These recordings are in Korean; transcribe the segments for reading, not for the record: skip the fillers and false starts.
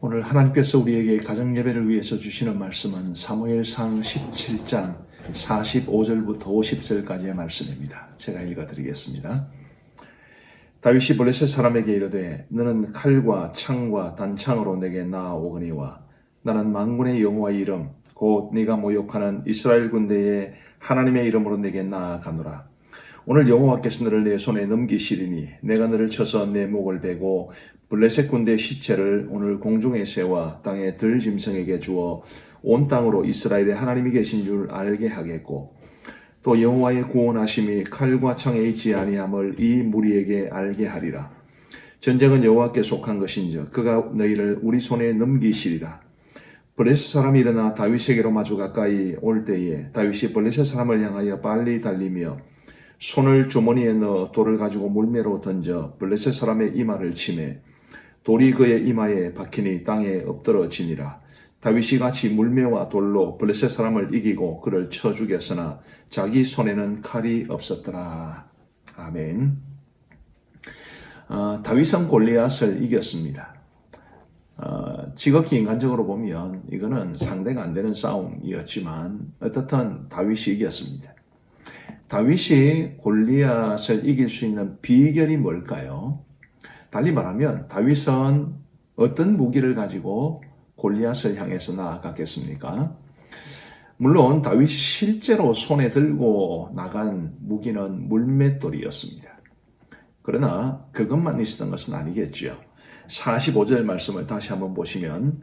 오늘 하나님께서 우리에게 가정예배를 위해서 주시는 말씀은 사무엘상 17장 45절부터 50절까지의 말씀입니다. 제가 읽어드리겠습니다. 다윗이 블레셋 사람에게 이르되 너는 칼과 창과 단창으로 내게 나아오거니와 나는 만군의 여호와의 이름 곧 네가 모욕하는 이스라엘 군대의 하나님의 이름으로 내게 나아가노라. 오늘 여호와께서 너를 내 손에 넘기시리니 내가 너를 쳐서 내 목을 베고 블레셋 군대의 시체를 오늘 공중에 세워 땅의 들짐승에게 주어 온 땅으로 이스라엘의 하나님이 계신 줄 알게 하겠고 또 여호와의 구원하심이 칼과 창에 있지 아니함을 이 무리에게 알게 하리라. 전쟁은 여호와께 속한 것인즉 그가 너희를 우리 손에 넘기시리라. 블레셋 사람이 일어나 다윗에게로 마주 가까이 올 때에 다윗이 블레셋 사람을 향하여 빨리 달리며 손을 주머니에 넣어 돌을 가지고 물매로 던져 블레셋 사람의 이마를 치매 돌이 그의 이마에 박히니 땅에 엎드러지니라. 다윗이 같이 물매와 돌로 블레셋 사람을 이기고 그를 쳐 죽였으나 자기 손에는 칼이 없었더라. 아멘. 다윗은 골리앗을 이겼습니다. 지극히 인간적으로 보면 이거는 상대가 안 되는 싸움이었지만 어떻든 다윗이 이겼습니다. 다윗이 골리앗을 이길 수 있는 비결이 뭘까요? 달리 말하면 다윗은 어떤 무기를 가지고 골리앗을 향해서 나아갔겠습니까? 물론 다윗이 실제로 손에 들고 나간 무기는 물맷돌이었습니다. 그러나 그것만 있었던 것은 아니겠죠. 45절 말씀을 다시 한번 보시면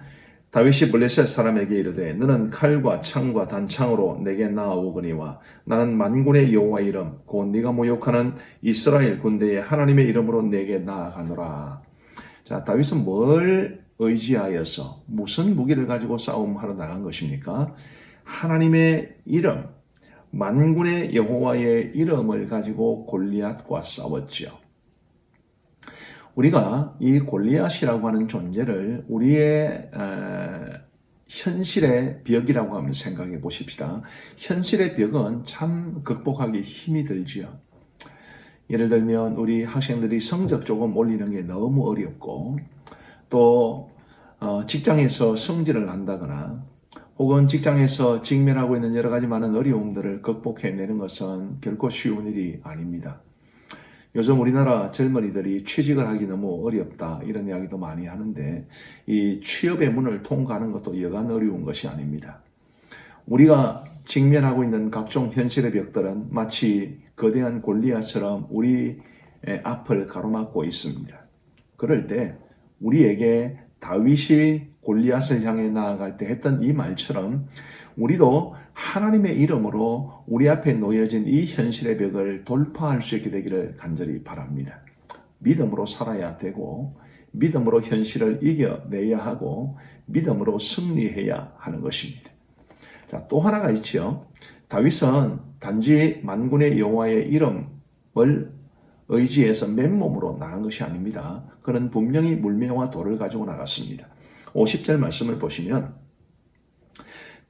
다윗이 블레셋 사람에게 이르되 너는 칼과 창과 단창으로 내게 나아오거니와 나는 만군의 여호와의 이름 곧 네가 모욕하는 이스라엘 군대의 하나님의 이름으로 내게 나아가노라. 자, 다윗은 뭘 의지하여서 무슨 무기를 가지고 싸움하러 나간 것입니까? 하나님의 이름, 만군의 여호와의 이름을 가지고 골리앗과 싸웠지요. 우리가 이 골리앗이라고 하는 존재를 우리의 현실의 벽이라고 하면 생각해 보십시다. 현실의 벽은 참 극복하기 힘이 들지요. 예를 들면 우리 학생들이 성적 조금 올리는 게 너무 어렵고 또 직장에서 성질을 난다거나 혹은 직장에서 직면하고 있는 여러 가지 많은 어려움들을 극복해내는 것은 결코 쉬운 일이 아닙니다. 요즘 우리나라 젊은이들이 취직을 하기 너무 어렵다 이런 이야기도 많이 하는데 이 취업의 문을 통과하는 것도 여간 어려운 것이 아닙니다. 우리가 직면하고 있는 각종 현실의 벽들은 마치 거대한 골리앗처럼 우리 앞을 가로막고 있습니다. 그럴 때 우리에게 다윗이 골리앗을 향해 나아갈 때 했던 이 말처럼 우리도 하나님의 이름으로 우리 앞에 놓여진 이 현실의 벽을 돌파할 수 있게 되기를 간절히 바랍니다. 믿음으로 살아야 되고 믿음으로 현실을 이겨내야 하고 믿음으로 승리해야 하는 것입니다. 자, 또 하나가 있죠. 다윗은 단지 만군의 여호와의 이름을 의지해서 맨몸으로 나간 것이 아닙니다. 그는 분명히 물매와 돌을 가지고 나갔습니다. 50절 말씀을 보시면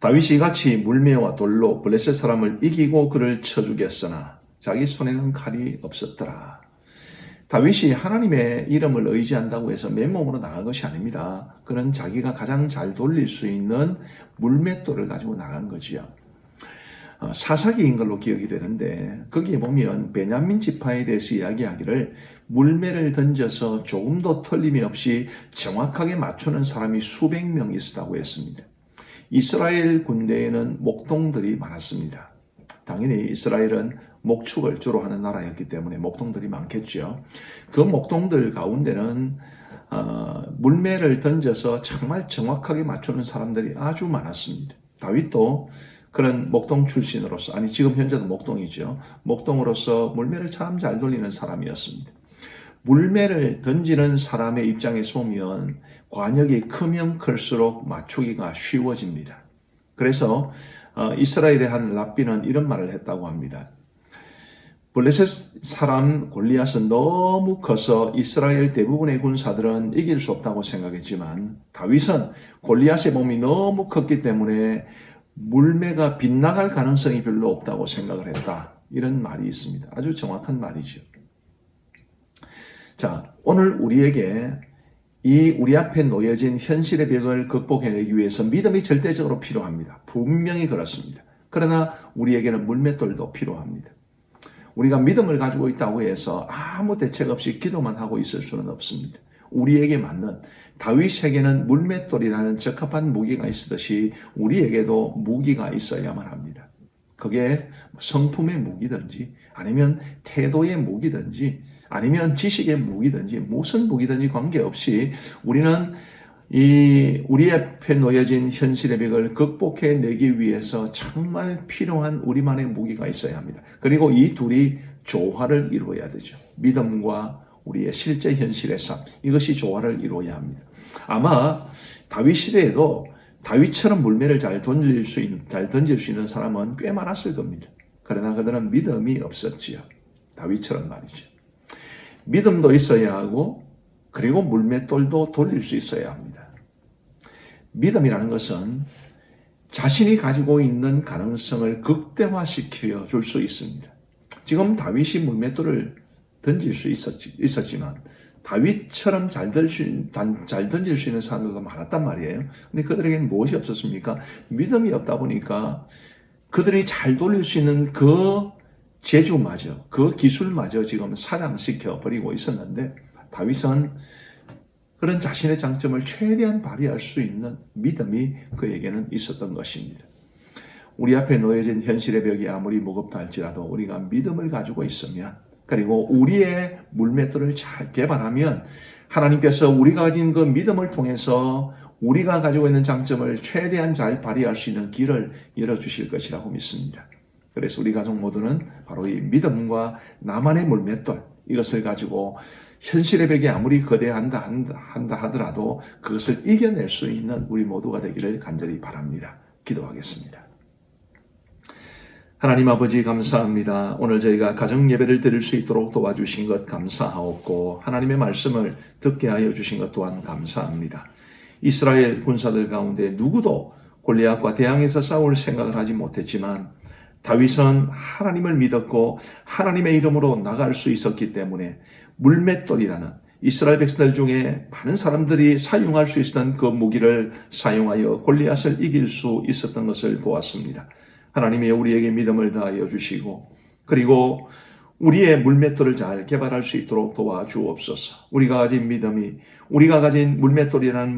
다윗이 같이 물매와 돌로 블레셋 사람을 이기고 그를 쳐 죽였으나 자기 손에는 칼이 없었더라. 다윗이 하나님의 이름을 의지한다고 해서 맨몸으로 나간 것이 아닙니다. 그는 자기가 가장 잘 돌릴 수 있는 물맷돌을 가지고 나간 거지요. 사사기인 걸로 기억이 되는데 거기에 보면 베냐민 지파에 대해서 이야기하기를 물매를 던져서 조금도 틀림이 없이 정확하게 맞추는 사람이 수백 명 있었다고 했습니다. 이스라엘 군대에는 목동들이 많았습니다. 당연히 이스라엘은 목축을 주로 하는 나라였기 때문에 목동들이 많겠죠. 그 목동들 가운데는 물매를 던져서 정말 정확하게 맞추는 사람들이 아주 많았습니다. 다윗도 그런 목동 출신으로서, 아니 지금 현재도 목동이죠. 목동으로서 물매를 참 잘 돌리는 사람이었습니다. 물매를 던지는 사람의 입장에서 보면 관역이 크면 클수록 맞추기가 쉬워집니다. 그래서 이스라엘의 한 랍비는 이런 말을 했다고 합니다. 블레셋 사람 골리앗은 너무 커서 이스라엘 대부분의 군사들은 이길 수 없다고 생각했지만 다윗은 골리앗의 몸이 너무 컸기 때문에 물매가 빗나갈 가능성이 별로 없다고 생각을 했다. 이런 말이 있습니다. 아주 정확한 말이죠. 자, 오늘 우리에게 이 우리 앞에 놓여진 현실의 벽을 극복해내기 위해서 믿음이 절대적으로 필요합니다. 분명히 그렇습니다. 그러나 우리에게는 물맷돌도 필요합니다. 우리가 믿음을 가지고 있다고 해서 아무 대책 없이 기도만 하고 있을 수는 없습니다. 우리에게 맞는 다윗에게는 물맷돌이라는 적합한 무기가 있듯이 우리에게도 무기가 있어야만 합니다. 그게 성품의 무기든지 아니면 태도의 무기든지 아니면 지식의 무기든지 무슨 무기든지 관계없이 우리는 우리 앞에 놓여진 현실의 벽을 극복해내기 위해서 정말 필요한 우리만의 무기가 있어야 합니다. 그리고 이 둘이 조화를 이루어야 되죠. 믿음과 우리의 실제 현실의 삶, 이것이 조화를 이루어야 합니다. 아마 다윗 시대에도 다윗처럼 물매를 잘 던질 수 있는 사람은 꽤 많았을 겁니다. 그러나 그들은 믿음이 없었지요. 다윗처럼 말이죠. 믿음도 있어야 하고 그리고 물맷돌도 돌릴 수 있어야 합니다. 믿음이라는 것은 자신이 가지고 있는 가능성을 극대화시켜 줄 수 있습니다. 지금 다윗이 물맷돌을 던질 수 있었지만 다윗처럼 잘 던질 수 있는 사람들도 많았단 말이에요. 근데 그들에게는 무엇이 없었습니까? 믿음이 없다 보니까 그들이 잘 돌릴 수 있는 그 재주마저, 그 기술마저 지금 사장시켜 버리고 있었는데 다윗은 그런 자신의 장점을 최대한 발휘할 수 있는 믿음이 그에게는 있었던 것입니다. 우리 앞에 놓여진 현실의 벽이 아무리 무겁다 할지라도 우리가 믿음을 가지고 있으면 그리고 우리의 물맷돌을 잘 개발하면 하나님께서 우리가 가진 그 믿음을 통해서 우리가 가지고 있는 장점을 최대한 잘 발휘할 수 있는 길을 열어주실 것이라고 믿습니다. 그래서 우리 가족 모두는 바로 이 믿음과 나만의 물맷돌 이것을 가지고 현실의 벽이 아무리 거대한다 하더라도 그것을 이겨낼 수 있는 우리 모두가 되기를 간절히 바랍니다. 기도하겠습니다. 하나님 아버지 감사합니다. 오늘 저희가 가정 예배를 드릴 수 있도록 도와주신 것 감사하옵고 하나님의 말씀을 듣게 하여 주신 것 또한 감사합니다. 이스라엘 군사들 가운데 누구도 골리앗과 대항해서 싸울 생각을 하지 못했지만 다윗은 하나님을 믿었고 하나님의 이름으로 나갈 수 있었기 때문에 물맷돌이라는 이스라엘 백성들 중에 많은 사람들이 사용할 수 있었던 그 무기를 사용하여 골리앗을 이길 수 있었던 것을 보았습니다. 하나님이 우리에게 믿음을 다하여 주시고 그리고 우리의 물맷돌을 잘 개발할 수 있도록 도와주옵소서. 우리가 가진 믿음이 우리가 가진 물맷돌이라는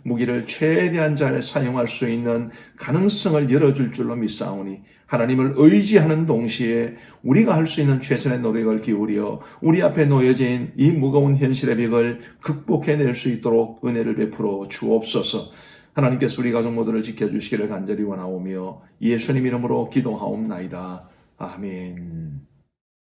무기를 최대한 잘 사용할 수 있는 가능성을 열어줄 줄로 믿사오니 하나님을 의지하는 동시에 우리가 할 수 있는 최선의 노력을 기울여 우리 앞에 놓여진 이 무거운 현실의 벽을 극복해낼 수 있도록 은혜를 베풀어 주옵소서. 하나님께서 우리 가족 모두를 지켜주시기를 간절히 원하오며 예수님 이름으로 기도하옵나이다. 아멘.